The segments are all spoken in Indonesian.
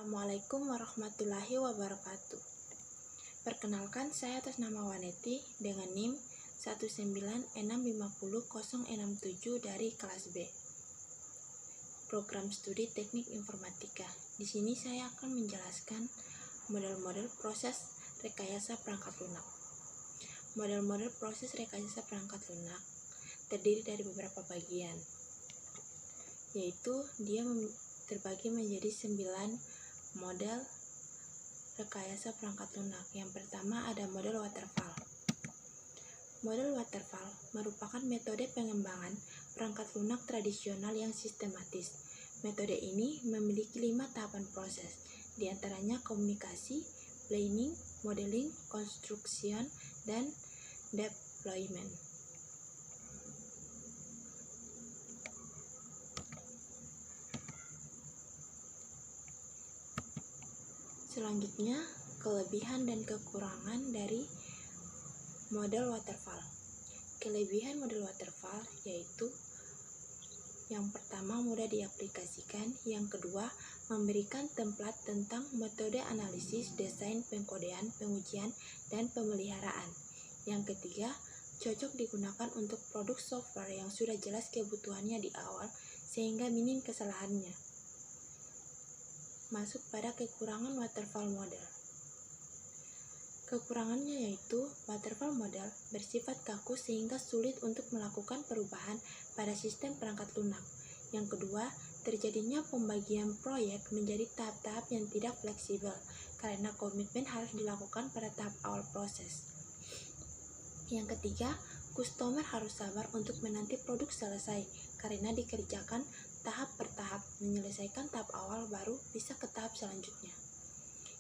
Assalamualaikum warahmatullahi wabarakatuh. Perkenalkan, saya atas nama Waneti dengan NIM 196500067 dari kelas B. Program Studi Teknik Informatika. Di sini saya akan menjelaskan model-model proses rekayasa perangkat lunak. Model-model proses rekayasa perangkat lunak terdiri dari beberapa bagian, yaitu dia terbagi menjadi 9 model rekayasa perangkat lunak. Yang pertama ada model waterfall. Model waterfall merupakan metode pengembangan perangkat lunak tradisional yang sistematis. Metode ini memiliki 5 tahapan proses, diantaranya komunikasi, planning, modeling, construction, dan deployment. Selanjutnya, kelebihan dan kekurangan dari model waterfall. Kelebihan model waterfall yaitu yang pertama, mudah diaplikasikan. Yang kedua, memberikan template tentang metode analisis, desain, pengkodean, pengujian, dan pemeliharaan. Yang ketiga, cocok digunakan untuk produk software yang sudah jelas kebutuhannya di awal sehingga minim kesalahannya. Masuk pada kekurangan waterfall model. Kekurangannya yaitu waterfall model bersifat kaku sehingga sulit untuk melakukan perubahan pada sistem perangkat lunak. Yang kedua, terjadinya pembagian proyek menjadi tahap-tahap yang tidak fleksibel karena komitmen harus dilakukan pada tahap awal proses. Yang ketiga, customer harus sabar untuk menanti produk selesai karena dikerjakan tahap per tahap, menyelesaikan tahap awal baru bisa ke tahap selanjutnya.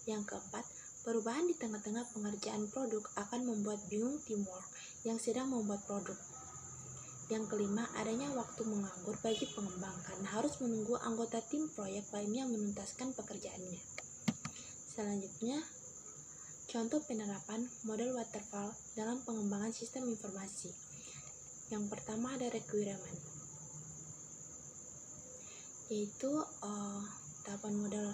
Yang keempat, perubahan di tengah-tengah pengerjaan produk akan membuat bingung teamwork yang sedang membuat produk. Yang kelima, adanya waktu menganggur bagi pengembang karena harus menunggu anggota tim proyek lainnya menuntaskan pekerjaannya. Selanjutnya, contoh penerapan model waterfall dalam pengembangan sistem informasi. Yang pertama ada requirement, yaitu tahapan model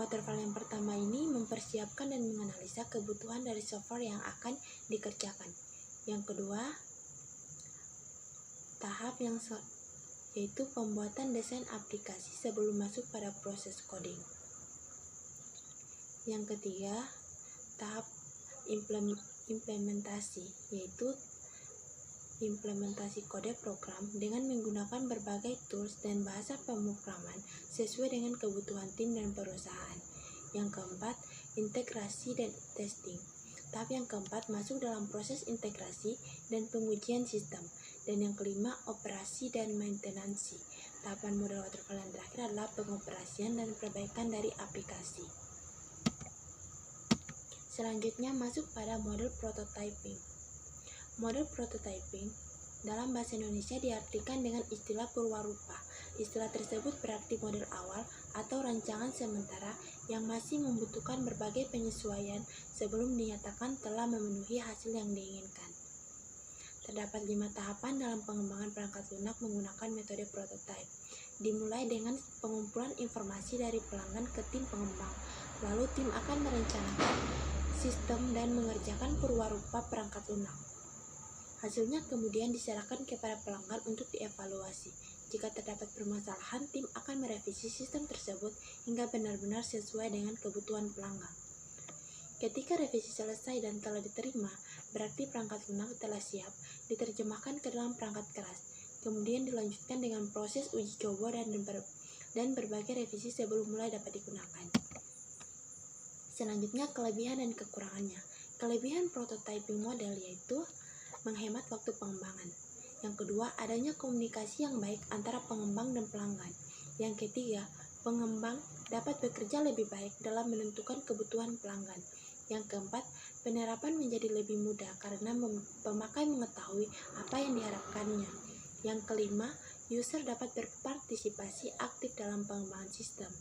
waterfall yang pertama ini mempersiapkan dan menganalisa kebutuhan dari software yang akan dikerjakan. Yang kedua, tahap yaitu pembuatan desain aplikasi sebelum masuk pada proses coding. Yang ketiga, tahap implementasi, yaitu implementasi kode program dengan menggunakan berbagai tools dan bahasa pemrograman sesuai dengan kebutuhan tim dan perusahaan. Yang keempat, integrasi dan testing. Tahap yang keempat masuk dalam proses integrasi dan pengujian sistem. Dan yang kelima, operasi dan maintenance. Tahapan model waterfall yang terakhir adalah pengoperasian dan perbaikan dari aplikasi. Selanjutnya masuk pada model prototyping. Model prototyping dalam bahasa Indonesia diartikan dengan istilah purwarupa. Istilah tersebut berarti model awal atau rancangan sementara yang masih membutuhkan berbagai penyesuaian sebelum dinyatakan telah memenuhi hasil yang diinginkan. Terdapat 5 tahapan dalam pengembangan perangkat lunak menggunakan metode prototype. Dimulai dengan pengumpulan informasi dari pelanggan ke tim pengembang. Lalu tim akan merencanakan sistem dan mengerjakan purwarupa perangkat lunak. Hasilnya kemudian diserahkan kepada pelanggan untuk dievaluasi. Jika terdapat permasalahan, tim akan merevisi sistem tersebut hingga benar-benar sesuai dengan kebutuhan pelanggan. Ketika revisi selesai dan telah diterima, berarti perangkat lunak telah siap diterjemahkan ke dalam perangkat keras. Kemudian dilanjutkan dengan proses uji coba dan berbagai revisi sebelum mulai dapat digunakan. Selanjutnya, kelebihan dan kekurangannya. Kelebihan prototyping model yaitu menghemat waktu pengembangan. Yang kedua, adanya komunikasi yang baik antara pengembang dan pelanggan. Yang ketiga, pengembang dapat bekerja lebih baik dalam menentukan kebutuhan pelanggan. Yang keempat, penerapan menjadi lebih mudah karena pemakai mengetahui apa yang diharapkannya. Yang kelima, user dapat berpartisipasi aktif dalam pengembangan sistem.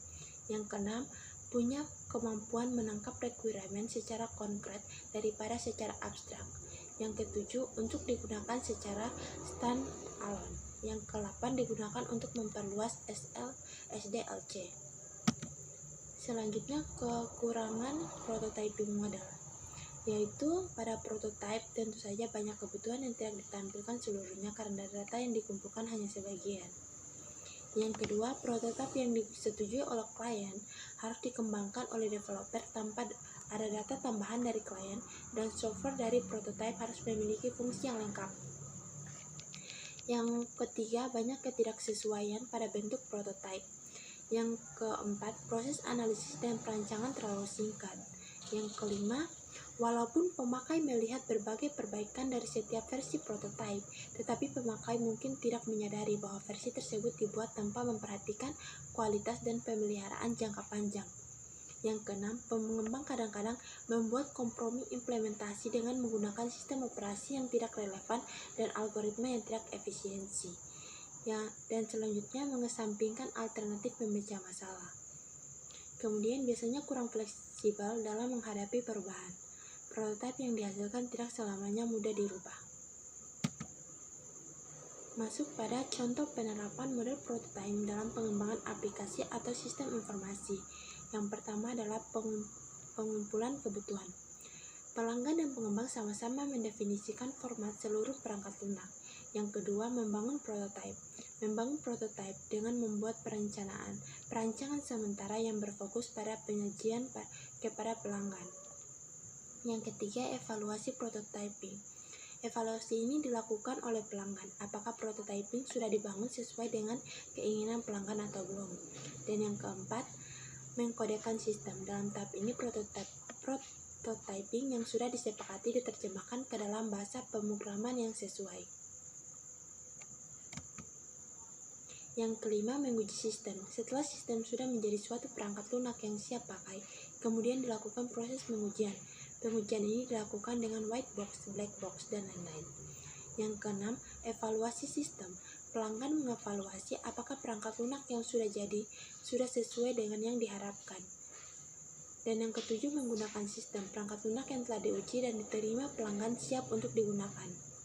Yang keenam, punya kemampuan menangkap requirement secara konkret daripada secara abstrak. Yang ketujuh, untuk digunakan secara stand-alone. Yang ke-8, digunakan untuk memperluas SDLC. Selanjutnya, kekurangan prototyping model, yaitu pada prototipe tentu saja banyak kebutuhan yang tidak ditampilkan seluruhnya karena data yang dikumpulkan hanya sebagian. Yang kedua, prototipe yang disetujui oleh klien harus dikembangkan oleh developer tanpa ada data tambahan dari klien, dan software dari prototipe harus memiliki fungsi yang lengkap. Yang ketiga, banyak ketidaksesuaian pada bentuk prototipe. Yang keempat, proses analisis dan perancangan terlalu singkat. Yang kelima, walaupun pemakai melihat berbagai perbaikan dari setiap versi prototipe, tetapi pemakai mungkin tidak menyadari bahwa versi tersebut dibuat tanpa memperhatikan kualitas dan pemeliharaan jangka panjang. Yang keenam, pengembang kadang-kadang membuat kompromi implementasi dengan menggunakan sistem operasi yang tidak relevan dan algoritma yang tidak efisiensi. Dan selanjutnya, mengesampingkan alternatif memecah masalah. Kemudian biasanya kurang fleksibel dalam menghadapi perubahan. Prototipe yang dihasilkan tidak selamanya mudah dirubah. Masuk pada contoh penerapan model prototype dalam pengembangan aplikasi atau sistem informasi. Yang pertama adalah pengumpulan kebutuhan. Pelanggan dan pengembang sama-sama mendefinisikan format seluruh perangkat lunak. Yang kedua, membangun prototipe. Membangun prototipe dengan membuat perancangan sementara yang berfokus pada penyajian kepada pelanggan. Yang ketiga, evaluasi prototyping. Evaluasi ini dilakukan oleh pelanggan, apakah prototyping sudah dibangun sesuai dengan keinginan pelanggan atau belum. Dan yang keempat, mengkodekan sistem. Dalam tahap ini, prototyping yang sudah disepakati diterjemahkan ke dalam bahasa pemrograman yang sesuai. Yang kelima, menguji sistem. Setelah sistem sudah menjadi suatu perangkat lunak yang siap pakai, kemudian dilakukan proses pengujian. Pengujian ini dilakukan dengan white box, black box, dan lain-lain. Yang keenam, evaluasi sistem. Pelanggan mengevaluasi apakah perangkat lunak yang sudah jadi sudah sesuai dengan yang diharapkan. Dan yang ketujuh, menggunakan sistem. Perangkat lunak yang telah diuji dan diterima pelanggan siap untuk digunakan.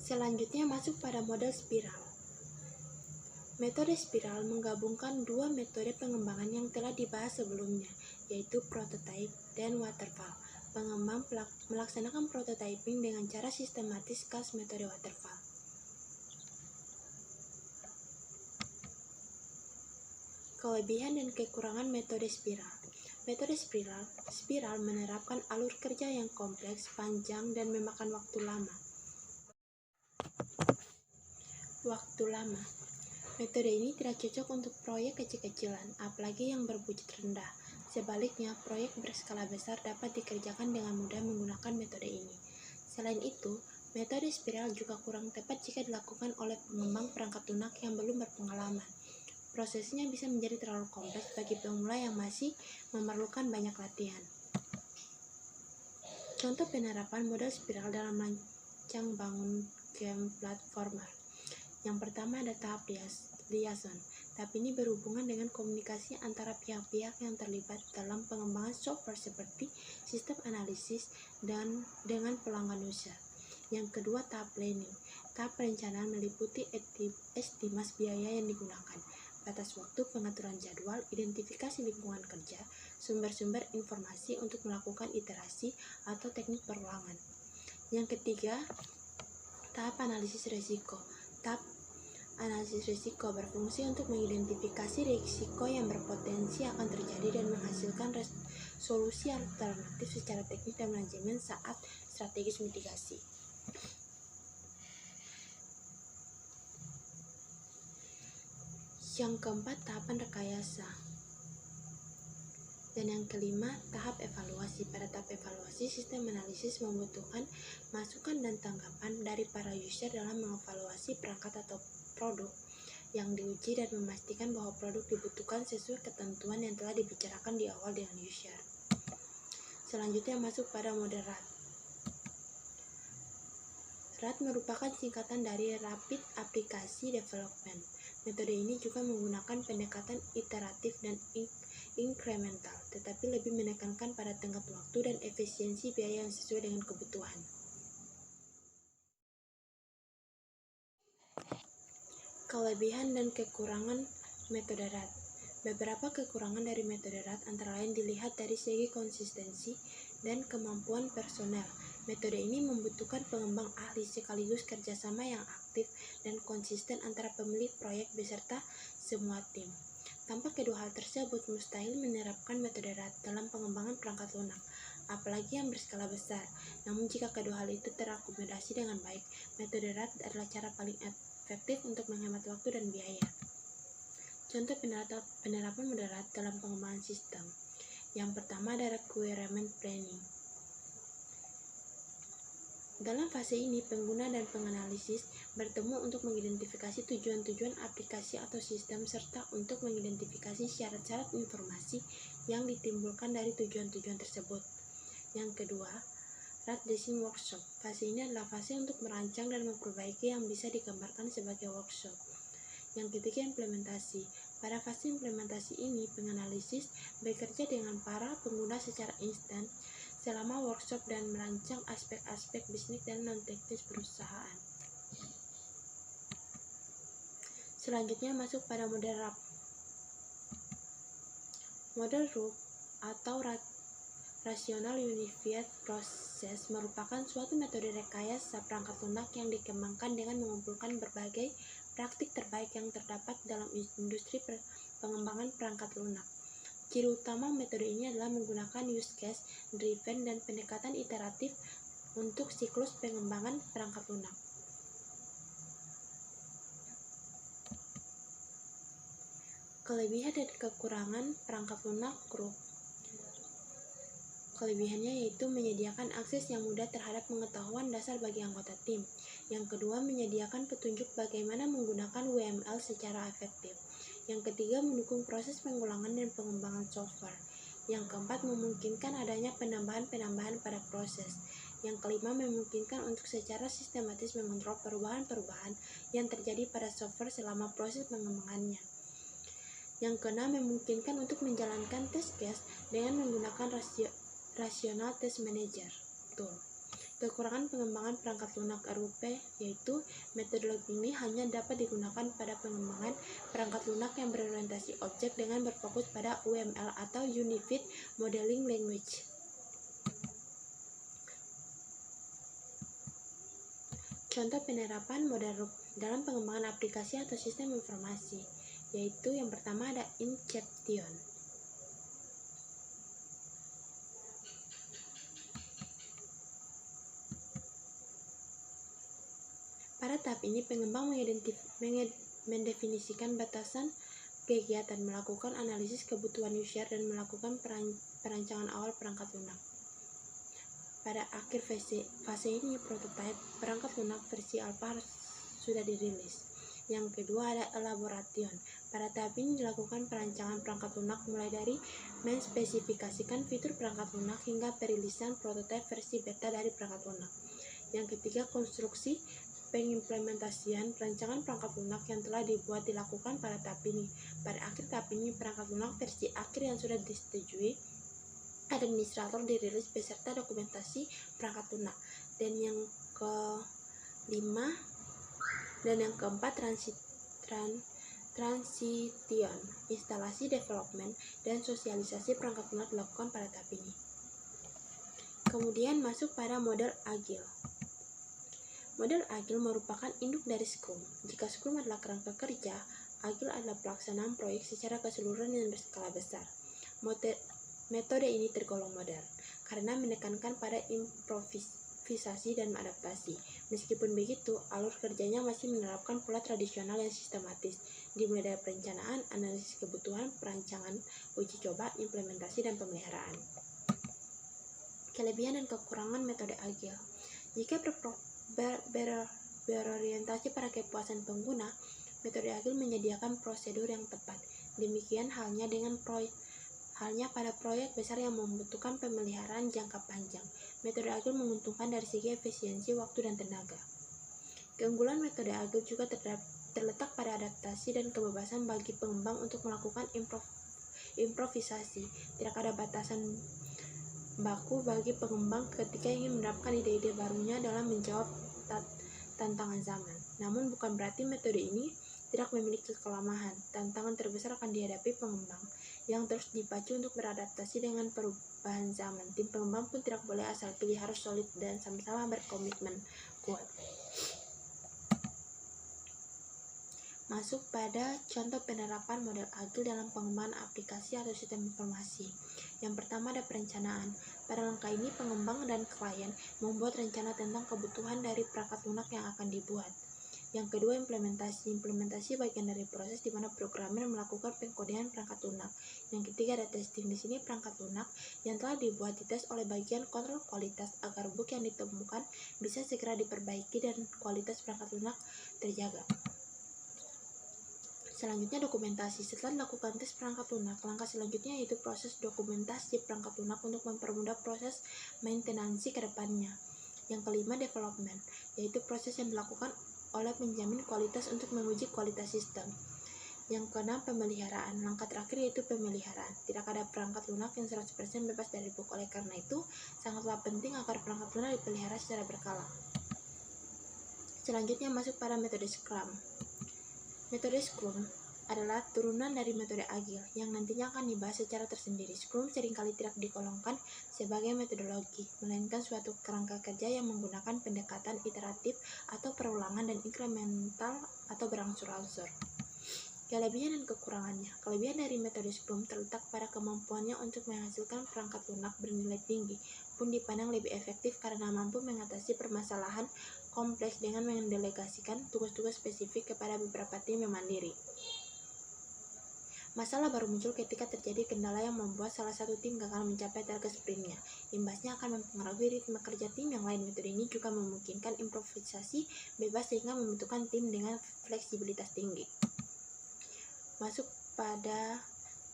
Selanjutnya masuk pada model spiral. Metode spiral menggabungkan dua metode pengembangan yang telah dibahas sebelumnya, yaitu prototype dan waterfall. Pengembang melaksanakan prototyping dengan cara sistematis khas metode waterfall. Kelebihan dan kekurangan metode spiral. Metode spiral menerapkan alur kerja yang kompleks, panjang, dan memakan waktu lama. Metode ini tidak cocok untuk proyek kecil-kecilan, apalagi yang berbudget rendah. Sebaliknya, proyek berskala besar dapat dikerjakan dengan mudah menggunakan metode ini. Selain itu, metode spiral juga kurang tepat jika dilakukan oleh pengembang perangkat lunak yang belum berpengalaman. Prosesnya bisa menjadi terlalu kompleks bagi pemula yang masih memerlukan banyak latihan. Contoh penerapan model spiral dalam merancang bangun game platformer. Yang pertama ada tahap liaison. Tahap ini berhubungan dengan komunikasi antara pihak-pihak yang terlibat dalam pengembangan software seperti sistem analisis dan dengan pelanggan user. Yang kedua, tahap planning. Tahap perencanaan meliputi estimasi biaya yang digunakan, batas waktu, pengaturan jadwal, identifikasi lingkungan kerja, sumber-sumber informasi untuk melakukan iterasi atau teknik perulangan. Yang ketiga, tahap analisis risiko. Tahap analisis risiko berfungsi untuk mengidentifikasi risiko yang berpotensi akan terjadi dan menghasilkan solusi alternatif secara teknik dan manajemen saat strategis mitigasi. Yang keempat, tahapan rekayasa. Dan yang kelima, tahap evaluasi. Pada tahap evaluasi, sistem analisis membutuhkan masukan dan tanggapan dari para user dalam mengevaluasi perangkat atau produk yang diuji dan memastikan bahwa produk dibutuhkan sesuai ketentuan yang telah dibicarakan di awal dengan user. Selanjutnya masuk pada model RAD. RAD merupakan singkatan dari Rapid Application Development. Metode ini juga menggunakan pendekatan iteratif dan incremental, tetapi lebih menekankan pada tenggat waktu dan efisiensi biaya yang sesuai dengan kebutuhan. Kelebihan dan kekurangan metode RAT. Beberapa kekurangan dari metode RAT antara lain dilihat dari segi konsistensi dan kemampuan personel. Metode ini membutuhkan pengembang ahli sekaligus kerjasama yang aktif dan konsisten antara pemilik proyek beserta semua tim. Tanpa kedua hal tersebut, mustahil menerapkan metode RAT dalam pengembangan perangkat lunak, apalagi yang berskala besar. Namun jika kedua hal itu terakomodasi dengan baik, metode RAT adalah cara paling efektif untuk menghemat waktu dan biaya. Contoh penerapan model RAT dalam pengembangan sistem. Yang pertama ada requirement planning. Dalam fase ini, pengguna dan penganalisis bertemu untuk mengidentifikasi tujuan-tujuan aplikasi atau sistem serta untuk mengidentifikasi syarat-syarat informasi yang ditimbulkan dari tujuan-tujuan tersebut. Yang kedua, RAT Design Workshop. Fase ini adalah fase untuk merancang dan memperbaiki yang bisa digambarkan sebagai workshop. Yang ketiga, implementasi. Pada fase implementasi ini, penganalisis bekerja dengan para pengguna secara instan selama workshop dan merancang aspek-aspek bisnis dan non-teknis perusahaan. Selanjutnya masuk pada model RUP. Model RUP atau Rational Unified Process merupakan suatu metode rekayasa perangkat lunak yang dikembangkan dengan mengumpulkan berbagai praktik terbaik yang terdapat dalam industri pengembangan perangkat lunak. Ciri utama metode ini adalah menggunakan use case driven dan pendekatan iteratif untuk siklus pengembangan perangkat lunak. Kelebihan dan kekurangan perangkat lunak RUP. Kelebihannya yaitu menyediakan akses yang mudah terhadap pengetahuan dasar bagi anggota tim. Yang kedua, menyediakan petunjuk bagaimana menggunakan WML secara efektif. Yang ketiga, mendukung proses pengulangan dan pengembangan software. Yang keempat, memungkinkan adanya penambahan-penambahan pada proses. Yang kelima, memungkinkan untuk secara sistematis mengontrol perubahan-perubahan yang terjadi pada software selama proses pengembangannya. Yang keenam, memungkinkan untuk menjalankan test case dengan menggunakan Rational Test Manager Tool. Kekurangan pengembangan perangkat lunak RUP yaitu metodologi ini hanya dapat digunakan pada pengembangan perangkat lunak yang berorientasi objek dengan berfokus pada UML atau Unified Modeling Language. Contoh penerapan model RUP dalam pengembangan aplikasi atau sistem informasi, yaitu yang pertama ada Inception. Pada tahap ini, pengembang mendefinisikan batasan kegiatan, melakukan analisis kebutuhan user, dan melakukan perancangan awal perangkat lunak. Pada akhir fase ini, prototipe perangkat lunak versi alpha sudah dirilis. Yang kedua ada elaboration. Pada tahap ini dilakukan perancangan perangkat lunak mulai dari menspesifikasikan fitur perangkat lunak hingga perilisan prototipe versi beta dari perangkat lunak. Yang ketiga, konstruksi pengimplementasian perancangan perangkat lunak yang telah dilakukan pada tahap ini. Pada akhir tahap ini, perangkat lunak versi akhir yang sudah disetujui administrator dirilis beserta dokumentasi perangkat lunak. Dan yang kelima dan yang keempat, transition, instalasi development dan sosialisasi perangkat lunak dilakukan pada tahap ini. Kemudian masuk pada model agile. Model agile merupakan induk dari Scrum. Jika Scrum adalah kerangka kerja, agile adalah pelaksanaan proyek secara keseluruhan dan berskala besar. Metode ini tergolong modern karena menekankan pada improvisasi dan adaptasi. Meskipun begitu, alur kerjanya masih menerapkan pola tradisional yang sistematis, dimulai dari perencanaan, analisis kebutuhan, perancangan, uji coba, implementasi, dan pemeliharaan. Kelebihan dan kekurangan metode agile. Jika berorientasi pada kepuasan pengguna, metode agile menyediakan prosedur yang tepat. Demikian halnya pada proyek besar yang membutuhkan pemeliharaan jangka panjang. Metode agile menguntungkan dari segi efisiensi waktu dan tenaga. Keunggulan metode agile juga terletak pada adaptasi dan kebebasan bagi pengembang untuk melakukan improvisasi. Tidak ada batasan baku bagi pengembang ketika ingin menerapkan ide-ide barunya dalam menjawab tantangan zaman. Namun bukan berarti metode ini tidak memiliki kelemahan. Tantangan terbesar akan dihadapi pengembang yang terus dipacu untuk beradaptasi dengan perubahan zaman. Tim pengembang pun tidak boleh asal pilih, harus solid dan sama-sama berkomitmen kuat. Masuk pada contoh penerapan model agil dalam pengembangan aplikasi atau sistem informasi. Yang pertama ada perencanaan. Pada langkah ini pengembang dan klien membuat rencana tentang kebutuhan dari perangkat lunak yang akan dibuat. Yang kedua implementasi. Implementasi bagian dari proses di mana programmer melakukan pengkodean perangkat lunak. Yang ketiga ada testing. Di sini perangkat lunak yang telah dibuat dites oleh bagian kontrol kualitas agar bug yang ditemukan bisa segera diperbaiki dan kualitas perangkat lunak terjaga. Selanjutnya dokumentasi. Setelah dilakukan tes perangkat lunak, langkah selanjutnya yaitu proses dokumentasi perangkat lunak untuk mempermudah proses maintenansi ke depannya. Yang kelima development, yaitu proses yang dilakukan oleh penjamin kualitas untuk menguji kualitas sistem. Yang keenam pemeliharaan. Langkah terakhir yaitu pemeliharaan. Tidak ada perangkat lunak yang 100% bebas dari bug. Oleh karena itu, sangatlah penting agar perangkat lunak dipelihara secara berkala. Selanjutnya masuk pada metode Scrum. Metode Scrum adalah turunan dari metode agil yang nantinya akan dibahas secara tersendiri. Scrum seringkali tidak digolongkan sebagai metodologi, melainkan suatu kerangka kerja yang menggunakan pendekatan iteratif atau perulangan dan inkremental atau berangsur-angsur. Kelebihan dan kekurangannya. Kelebihan dari metode Scrum terletak pada kemampuannya untuk menghasilkan perangkat lunak bernilai tinggi, pun dipandang lebih efektif karena mampu mengatasi permasalahan kompleks dengan mendelegasikan tugas-tugas spesifik kepada beberapa tim yang mandiri. Masalah baru muncul ketika terjadi kendala yang membuat salah satu tim gagal mencapai target sprintnya. Imbasnya akan mempengaruhi ritme kerja tim yang lain. Metode ini juga memungkinkan improvisasi bebas sehingga membutuhkan tim dengan fleksibilitas tinggi. Masuk pada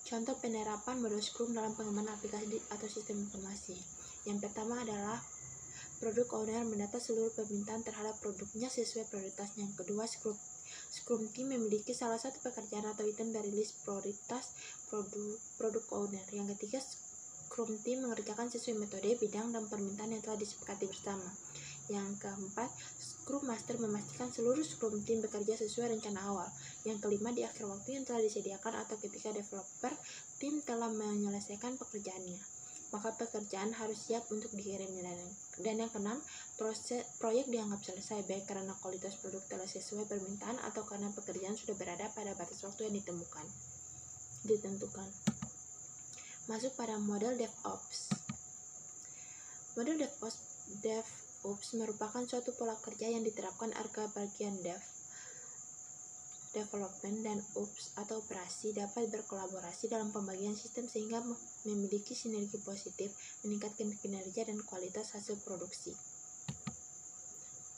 contoh penerapan model Scrum dalam pengembangan aplikasi atau sistem informasi. Yang pertama adalah produk owner mendata seluruh permintaan terhadap produknya sesuai prioritasnya. Yang kedua, Scrum Team memiliki salah satu pekerjaan atau item dari list prioritas produk owner. Yang ketiga, Scrum Team mengerjakan sesuai metode, bidang, dan permintaan yang telah disepakati bersama. Yang keempat, Scrum Master memastikan seluruh Scrum Team bekerja sesuai rencana awal. Yang kelima, di akhir waktu yang telah disediakan atau ketika developer tim telah menyelesaikan pekerjaannya, maka pekerjaan harus siap untuk dikirim. Dan yang keenam, proyek dianggap selesai baik karena kualitas produk telah sesuai permintaan atau karena pekerjaan sudah berada pada batas waktu yang ditentukan. Masuk pada model DevOps. Model DevOps merupakan suatu pola kerja yang diterapkan agar bagian development dan ops atau operasi dapat berkolaborasi dalam pembagian sistem sehingga memiliki sinergi positif, meningkatkan kinerja dan kualitas hasil produksi.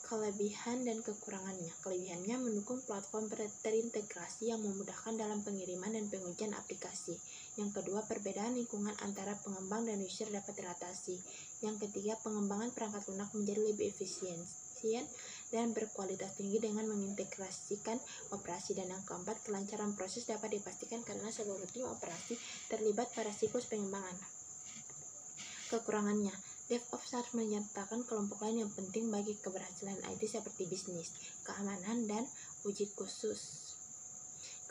Kelebihan dan kekurangannya. Kelebihannya mendukung platform terintegrasi yang memudahkan dalam pengiriman dan pengujian aplikasi. Yang kedua, perbedaan lingkungan antara pengembang dan user dapat teratasi. Yang ketiga, pengembangan perangkat lunak menjadi lebih efisien dan berkualitas tinggi dengan mengintegrasikan operasi. Dan yang keempat, kelancaran proses dapat dipastikan karena seluruh tim operasi terlibat pada siklus pengembangan. Kekurangannya, DevOps harus menyertakan kelompok lain yang penting bagi keberhasilan IT seperti bisnis, keamanan, dan uji khusus.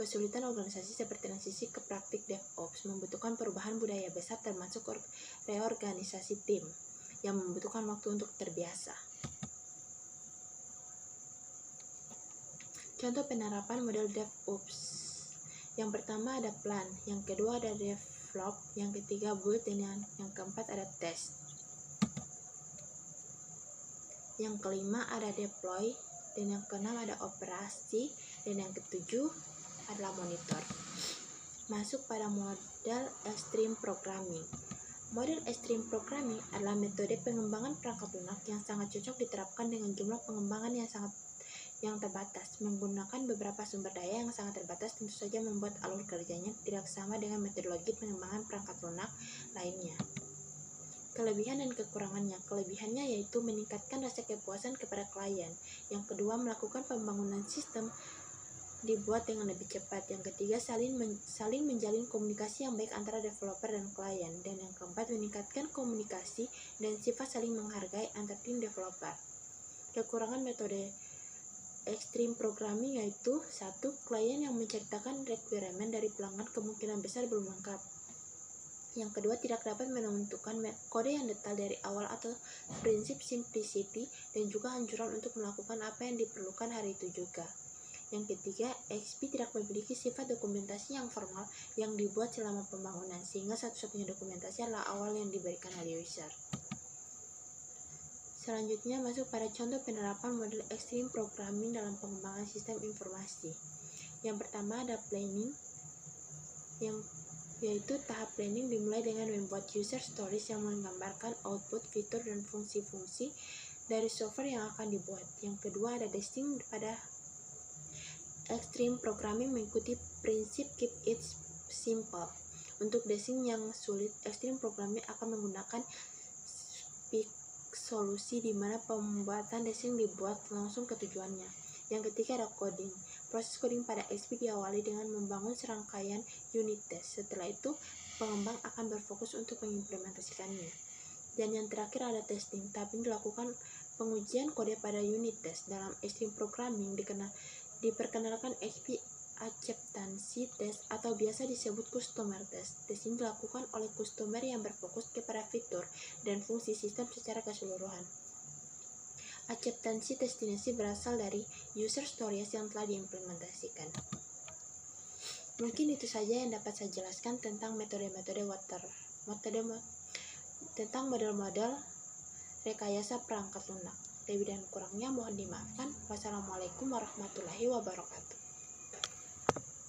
Kesulitan organisasi seperti transisi ke praktik DevOps membutuhkan perubahan budaya besar termasuk reorganisasi tim yang membutuhkan waktu untuk terbiasa. Contoh penerapan model DevOps. Yang pertama ada plan, yang kedua ada develop, yang ketiga build, dan yang keempat ada test. Yang kelima ada deploy, dan yang keenam ada operasi, dan yang ketujuh adalah monitor. Masuk pada model Extreme Programming. Model Extreme Programming adalah metode pengembangan perangkat lunak yang sangat cocok diterapkan dengan jumlah pengembangan yang terbatas. Menggunakan beberapa sumber daya yang sangat terbatas tentu saja membuat alur kerjanya tidak sama dengan metodologi pengembangan perangkat lunak lainnya. Kelebihan dan kekurangannya. Kelebihannya yaitu meningkatkan rasa kepuasan kepada klien. Yang kedua, melakukan pembangunan sistem dibuat dengan lebih cepat. Yang ketiga, saling menjalin komunikasi yang baik antara developer dan klien. Dan yang keempat, meningkatkan komunikasi dan sifat saling menghargai antar tim developer. Kekurangan metode Extreme programming yaitu 1. Klien yang menceritakan requirement dari pelanggan kemungkinan besar belum lengkap. Yang kedua, tidak dapat menentukan kode yang detail dari awal atau prinsip simplicity dan juga anjuran untuk melakukan apa yang diperlukan hari itu juga. Yang ketiga, XP tidak memiliki sifat dokumentasi yang formal yang dibuat selama pembangunan, sehingga satu-satunya dokumentasi adalah awal yang diberikan oleh user. Selanjutnya masuk pada contoh penerapan model extreme programming dalam pengembangan sistem informasi. Yang pertama ada planning, yaitu tahap planning dimulai dengan membuat user stories yang menggambarkan output, fitur, dan fungsi-fungsi dari software yang akan dibuat. Yang kedua ada testing. Pada extreme programming mengikuti prinsip keep it simple. Untuk testing yang sulit, extreme programming akan menggunakan solusi di mana pembuatan testing dibuat langsung ke tujuannya. Yang ketiga ada coding. Proses coding pada XP diawali dengan membangun serangkaian unit test. Setelah itu, pengembang akan berfokus untuk mengimplementasikannya. Dan yang terakhir ada testing, tapi dilakukan pengujian kode pada unit test. Dalam extreme programming diperkenalkan XP acceptancy test atau biasa disebut customer test. Tes ini dilakukan oleh customer yang berfokus kepada fitur dan fungsi sistem secara keseluruhan. Acceptancy destinasi berasal dari user stories yang telah diimplementasikan. Mungkin itu saja yang dapat saya jelaskan tentang tentang model-model rekayasa perangkat lunak. Lebih dan kurangnya mohon dimaafkan. Wassalamualaikum warahmatullahi wabarakatuh.